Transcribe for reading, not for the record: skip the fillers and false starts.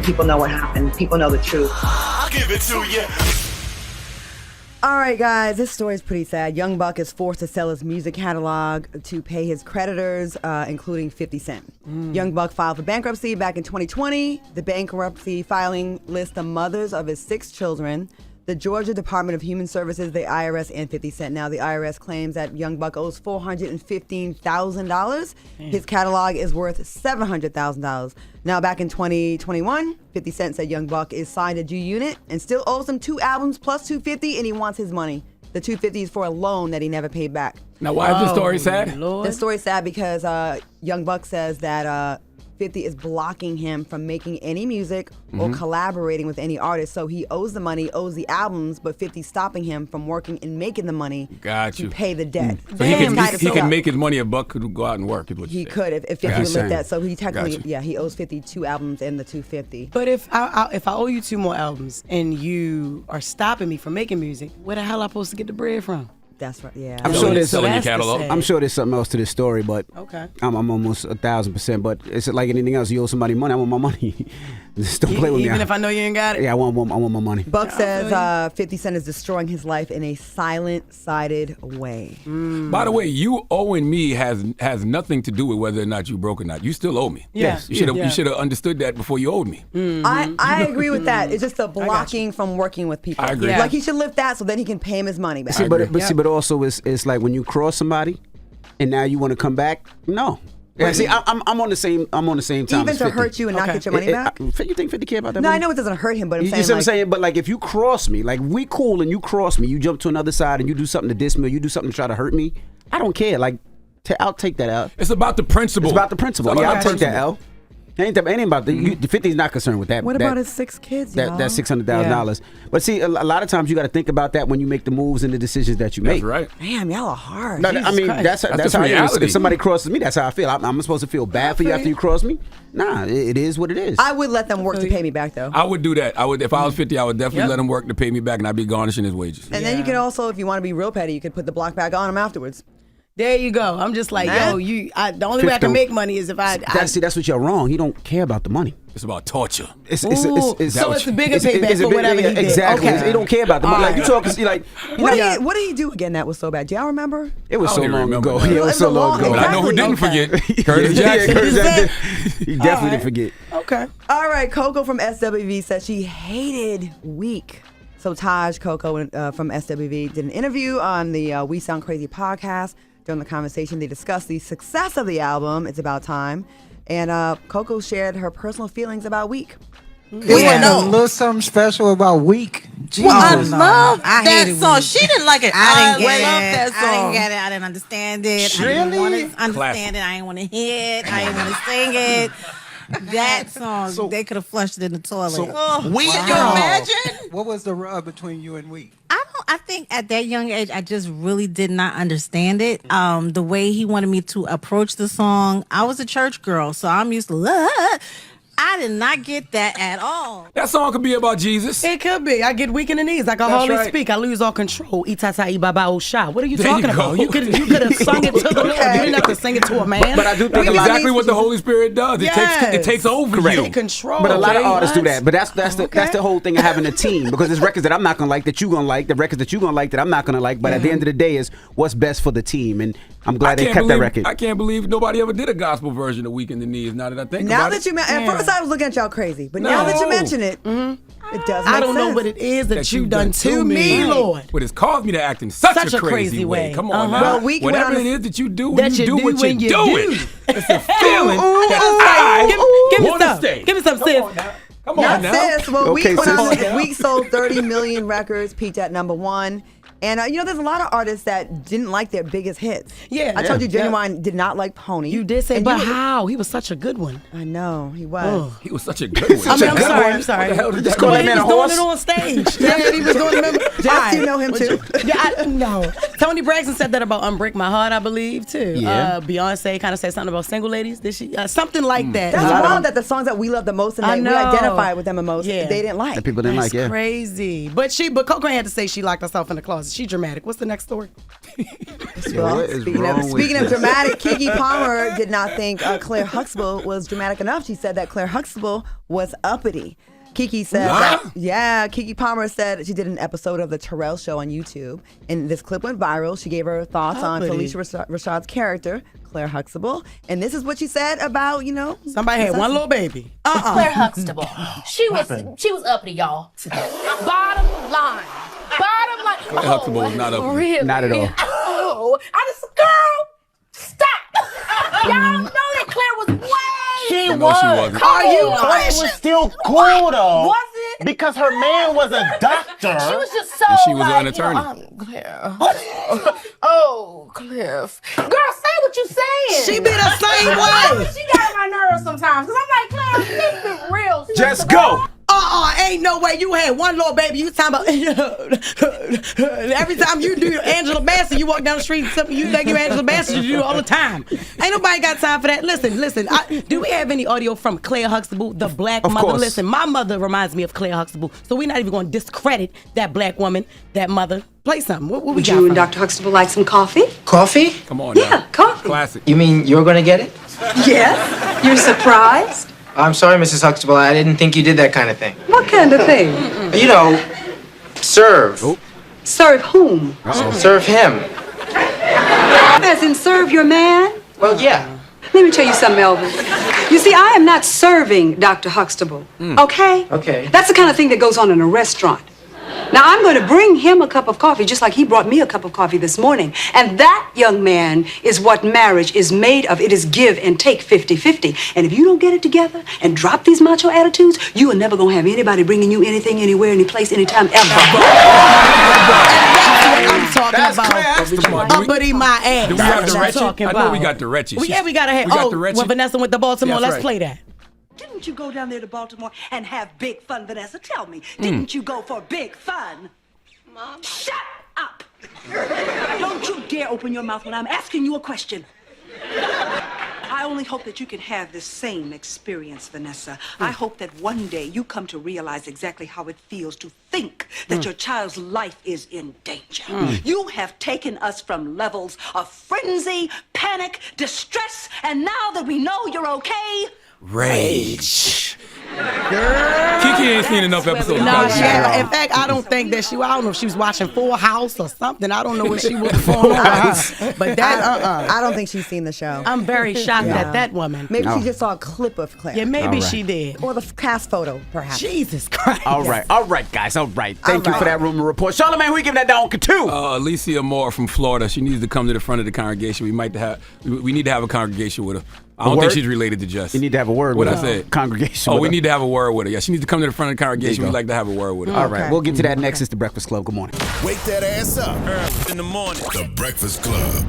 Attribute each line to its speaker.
Speaker 1: people know what happened. People know the truth.
Speaker 2: I'll give it to you.
Speaker 3: All right, guys, this story is pretty sad. Young Buck is forced to sell his music catalog to pay his creditors, including 50 Cent. Young Buck filed for bankruptcy back in 2020. The bankruptcy filing lists the mothers of his 6 children, the Georgia Department of Human Services, the IRS, and 50 Cent. Now, the IRS claims that Young Buck owes $415,000. His catalog is worth $700,000. Now, back in 2021, 50 Cent said Young Buck is signed to G-Unit and still owes him 2 albums plus $250, and he wants his money. The $250 is for a loan that he never paid back.
Speaker 4: Now, why is this story sad?
Speaker 3: The story's sad because Young Buck says that 50 is blocking him from making any music or collaborating with any artist. So he owes the money, owes the albums, but 50's stopping him from working and making the money to pay the debt.
Speaker 4: So he can make his money. A Buck could go out and work. Is what
Speaker 3: he could if 50 would lift that. So he technically, he owes 50 2 albums and the $250.
Speaker 5: But if I owe you 2 more albums and you are stopping me from making music, where the hell am I supposed to get the bread from?
Speaker 3: That's right. Yeah.
Speaker 6: I'm sure there's
Speaker 4: selling your catalog.
Speaker 6: I'm sure there's something else to this story, but
Speaker 5: okay.
Speaker 6: I'm almost 1,000%. But it's like anything else. You owe somebody money. I want my money. Just don't play with me.
Speaker 5: Even if I know you ain't got it.
Speaker 6: Yeah, I want my money.
Speaker 3: Buck says 50 Cent is destroying his life in a silent-sided way.
Speaker 4: By the way, you owing me has nothing to do with whether or not you broke or not. You still owe me.
Speaker 5: Yes.
Speaker 4: You should have understood that before you owed me.
Speaker 3: I agree with that. It's just the blocking from working with people.
Speaker 4: I agree.
Speaker 3: Like he should lift that so then he can pay him his money back.
Speaker 6: But also it's like when you cross somebody, and now you want to come back. No. Yeah, see, I'm on the same time.
Speaker 3: Even
Speaker 6: as
Speaker 3: to
Speaker 6: 50.
Speaker 3: hurt you and not get your money back.
Speaker 6: You think 50 care about that?
Speaker 3: No,
Speaker 6: money?
Speaker 3: I know it doesn't hurt him, but I'm
Speaker 6: you
Speaker 3: saying
Speaker 6: see what I'm saying? But like if you cross me, like we cool and you cross me, you jump to another side and you do something to diss me, or you do something to try to hurt me. I don't care. Like I'll take that L.
Speaker 4: It's about the principle.
Speaker 6: It's about the principle. Yeah, I'll take that L. Ain't about the 50's not concerned with that.
Speaker 3: What about his 6 kids?
Speaker 6: That's $600,000. But see, a lot of times you got to think about that when you make the moves and the decisions that you make.
Speaker 4: That's right.
Speaker 3: Damn, y'all are hard.
Speaker 6: No, I mean, that's how
Speaker 4: reality.
Speaker 6: If somebody crosses me, that's how I feel. I'm supposed to feel bad for you after you cross me? Nah, it is what it is.
Speaker 3: I would let them work to pay me back, though.
Speaker 4: I would do that. If I was 50, I would definitely let him work to pay me back, and I'd be garnishing his wages.
Speaker 3: And then you could also, if you want to be real petty, you could put the block back on him afterwards.
Speaker 5: There you go. I'm just like, the only way I can make money is if
Speaker 6: that's what you're wrong. He don't care about the money.
Speaker 4: It's about torture.
Speaker 5: So it's a bigger payback for whatever he did.
Speaker 6: Exactly.
Speaker 5: Okay.
Speaker 6: He don't care about the money. Like you talking, like
Speaker 3: what did he do again that was so bad? Do y'all remember?
Speaker 6: It was so long ago. Yeah, it was so long ago.
Speaker 4: But I know who didn't forget. Curtis Jackson.
Speaker 6: He definitely didn't forget.
Speaker 5: Okay.
Speaker 3: All right. Coco from SWV said she hated Week. So Taj Coco from SWV did an interview on the We Sound Crazy podcast. During the conversation, they discussed the success of the album, It's About Time, and Coco shared her personal feelings about Week.
Speaker 7: It wasn't a little something special about Week.
Speaker 8: Well, I love that song. She didn't like it.
Speaker 7: I didn't
Speaker 8: love
Speaker 7: get
Speaker 8: that
Speaker 7: it.
Speaker 8: song.
Speaker 7: I didn't get it. I didn't understand it.
Speaker 8: Really?
Speaker 7: I didn't want to understand it. I didn't want to hear it. I didn't want to sing it. That song, they could have flushed it in the toilet.
Speaker 8: Can you imagine?
Speaker 9: What was the rub between you and Week?
Speaker 7: I think at that young age, I just really did not understand it. The way he wanted me to approach the song. I was a church girl, so I'm used to I did not get that at all.
Speaker 4: That song could be about Jesus.
Speaker 5: It could be. I get weak in the knees. I can hardly speak. I lose all control. Itata ibaba osha. What are you talking about? You could have sung it to the Lord. You didn't have to sing it to a man.
Speaker 6: But I do think
Speaker 4: exactly what the Holy Spirit does. It takes over you.
Speaker 5: Take control.
Speaker 6: But a lot of artists do that. But that's the whole thing of having a team. Because there's records that I'm not gonna like that you're gonna like. The records that you're gonna like that I'm not gonna like. But at the end of the day, is what's best for the team. And I'm glad they kept that record.
Speaker 4: I can't believe nobody ever did a gospel version of Weak in the Knees. Now that I think about it.
Speaker 3: At first I was looking at y'all crazy, but now that you mention it, it does make
Speaker 5: I don't
Speaker 3: sense.
Speaker 5: know what it is that you've done to me, Lord.
Speaker 4: But it's caused me to act in such a crazy way. Come on now.
Speaker 3: Well, Week
Speaker 4: whatever
Speaker 3: went on
Speaker 4: it is that you do,
Speaker 5: that
Speaker 4: you do what you're
Speaker 5: when you
Speaker 4: doing.
Speaker 5: do.
Speaker 4: It's a feeling that
Speaker 5: Give me
Speaker 4: want to
Speaker 5: some.
Speaker 4: stay.
Speaker 5: Give me some, sis.
Speaker 4: Come on now.
Speaker 3: Sis. Well,
Speaker 6: Okay,
Speaker 3: Week sold 30 million records, peaked at #1. And, there's a lot of artists that didn't like their biggest hits.
Speaker 5: Yeah.
Speaker 3: I told you Genuine did not like Pony.
Speaker 5: You did say, but how? He was such a good one.
Speaker 3: I know, he was.
Speaker 4: He was such a good one.
Speaker 5: I'm sorry.
Speaker 4: What the hell did
Speaker 6: Just
Speaker 4: that
Speaker 6: call
Speaker 4: mean?
Speaker 6: that man a
Speaker 5: He was
Speaker 6: horse.
Speaker 5: doing it on stage. Yeah, he was doing it.
Speaker 3: Jeff, you know him too.
Speaker 5: No. Tony Braxton said that about Unbreak My Heart, I believe, too.
Speaker 6: Yeah.
Speaker 5: Beyonce kind of said something about single ladies. Did she? Something like that.
Speaker 3: That's wild that the songs that we love the most and that we identify with them the most, they didn't like.
Speaker 6: That people didn't like, yeah.
Speaker 5: Crazy. But Coco had to say she locked herself in the closet. because she's dramatic. What's the next story?
Speaker 3: Well,
Speaker 6: what is
Speaker 3: speaking
Speaker 6: wrong
Speaker 3: of
Speaker 6: with
Speaker 3: dramatic, Keke Palmer did not think Clair Huxtable was dramatic enough. She said that Clair Huxtable was uppity. Keke said Keke Palmer said she did an episode of The Terrell Show on YouTube, and this clip went viral. She gave her thoughts on Felicia Rashad's character, Clair Huxtable, and this is what she said about,
Speaker 5: somebody had one little baby.
Speaker 2: Clair Huxtable. She was uppity, y'all. Bottom line.
Speaker 4: Clair Huxtable was not uppity.
Speaker 2: Really?
Speaker 6: Not at all.
Speaker 2: Oh, girl, stop. Y'all know that Claire was way.
Speaker 4: She wasn't.
Speaker 2: Are you?
Speaker 10: But it was still cool though.
Speaker 2: Was it?
Speaker 10: Because her man was a doctor.
Speaker 2: She was just so.
Speaker 4: And she was an attorney.
Speaker 2: Claire. Oh, Cliff. Girl, say what you saying.
Speaker 5: She be the same way.
Speaker 2: She got on my nerves sometimes. Because I'm like, Claire, let's be real.
Speaker 6: Just go.
Speaker 5: Ain't no way you had one little baby. You talking about every time you do Angela Bassett, you walk down the street, something you think you Angela Bassett, you do all the time. Ain't nobody got time for that. Listen. Do we have any audio from Clair Huxtable, the black mother?
Speaker 6: Course.
Speaker 5: Listen, my mother reminds me of Clair Huxtable, so we're not even going to discredit that black woman, that mother. Play something. What we
Speaker 11: Would
Speaker 5: got
Speaker 11: you and
Speaker 5: from
Speaker 11: Dr. Huxtable like some coffee?
Speaker 10: Coffee?
Speaker 4: Come on
Speaker 11: Yeah,
Speaker 4: now.
Speaker 11: coffee.
Speaker 4: Classic.
Speaker 10: You mean you're gonna get it?
Speaker 11: Yes. You're surprised?
Speaker 10: I'm sorry, Mrs. Huxtable. I didn't think you did that kind of thing.
Speaker 11: What kind of thing?
Speaker 10: You know, serve.
Speaker 11: Serve whom?
Speaker 10: Serve him.
Speaker 11: As in serve your man?
Speaker 10: Well, yeah.
Speaker 11: Let me tell you something, Elvis. You see, I am not serving Dr. Huxtable. Okay?
Speaker 10: Okay.
Speaker 11: That's the kind of thing that goes on in a restaurant. Now, I'm going to bring him a cup of coffee just like he brought me a cup of coffee this morning. And that, young man, is what marriage is made of. It is give and take 50-50. And if you don't get it together and drop these macho attitudes, you are never going to have anybody bringing you anything, anywhere, any place, anytime, ever.
Speaker 5: I'm talking about. Uppity my ass.
Speaker 4: Do we have
Speaker 5: That's
Speaker 4: the
Speaker 5: what I'm
Speaker 4: wretched?
Speaker 5: talking
Speaker 4: I know
Speaker 5: about.
Speaker 4: we got the wretched.
Speaker 5: We gotta have.
Speaker 4: We got the wretched.
Speaker 5: When Vanessa went to Baltimore,
Speaker 4: Yeah, that's
Speaker 5: let's
Speaker 4: right.
Speaker 5: play that.
Speaker 11: Didn't you go down there to Baltimore and have big fun, Vanessa? Tell me, didn't you go for big fun? Mom. Shut up! Don't you dare open your mouth when I'm asking you a question. I only hope that you can have this same experience, Vanessa. I hope that one day you come to realize exactly how it feels to think that your child's life is in danger. You have taken us from levels of frenzy, panic, distress, and now that we know you're okay,
Speaker 4: Rage. Keke ain't seen enough episodes.
Speaker 5: No, in fact, I don't think that I don't know if she was watching Full House or something. I don't know what she was going on. But that,
Speaker 3: I don't think she's seen the show.
Speaker 5: I'm very shocked at that woman.
Speaker 3: Maybe she just saw a clip of Claire.
Speaker 5: Yeah, maybe she did.
Speaker 3: Or the cast photo, perhaps.
Speaker 5: Jesus Christ.
Speaker 6: All right, guys. All right. Thank you for that rumor report. Charlamagne, who you giving that down to?
Speaker 4: Alicia Moore from Florida. She needs to come to the front of the congregation. We need to have a congregation with her. I don't think she's related to Jess.
Speaker 6: You need to have a word
Speaker 4: with
Speaker 6: her.
Speaker 4: What I said.
Speaker 6: Congregation.
Speaker 4: We need to have a word with her. Yeah, she needs to come to the front of the congregation. We'd like to have a word with her.
Speaker 6: All right, we'll get to that next. It's The Breakfast Club. Good morning.
Speaker 12: Wake that ass up early in the morning. The Breakfast Club.